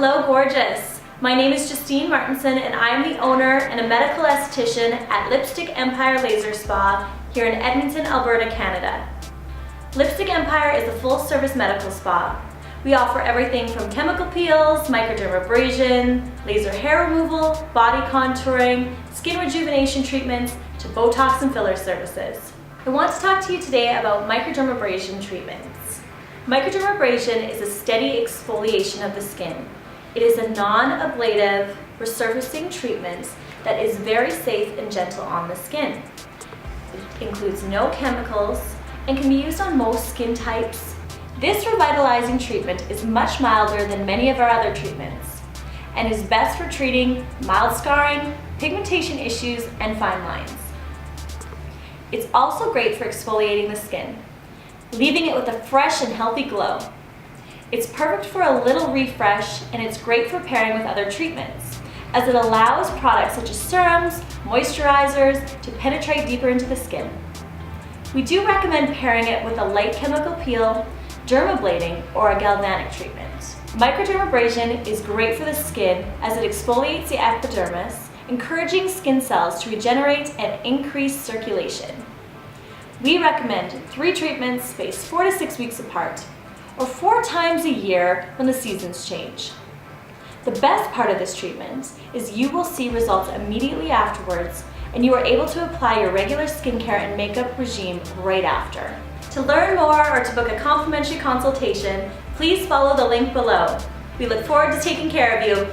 Hello, gorgeous. My name is Justine Martinson and I am the owner and a medical esthetician at Lipstick Empire Laser Spa here in Edmonton, Alberta, Canada. Lipstick Empire is a full-service medical spa. We offer everything from chemical peels, microdermabrasion, laser hair removal, body contouring, skin rejuvenation treatments, to Botox and filler services. I want to talk to you today about microdermabrasion treatments. Microdermabrasion is a steady exfoliation of the skin. It is a non-ablative resurfacing treatment that is very safe and gentle on the skin. It includes no chemicals and can be used on most skin types. This revitalizing treatment is much milder than many of our other treatments and is best for treating mild scarring, pigmentation issues, and fine lines. It's also great for exfoliating the skin, leaving it with a fresh and healthy glow. It's perfect for a little refresh, and it's great for pairing with other treatments, as it allows products such as serums, moisturizers to penetrate deeper into the skin. We do recommend pairing it with a light chemical peel, dermablading, or a galvanic treatment. Microdermabrasion is great for the skin as it exfoliates the epidermis, encouraging skin cells to regenerate and increase circulation. We recommend 3 treatments spaced 4 to 6 weeks apart, or 4 times a year when the seasons change. The best part of this treatment is you will see results immediately afterwards, and you are able to apply your regular skincare and makeup regime right after. To learn more or to book a complimentary consultation, please follow the link below. We look forward to taking care of you.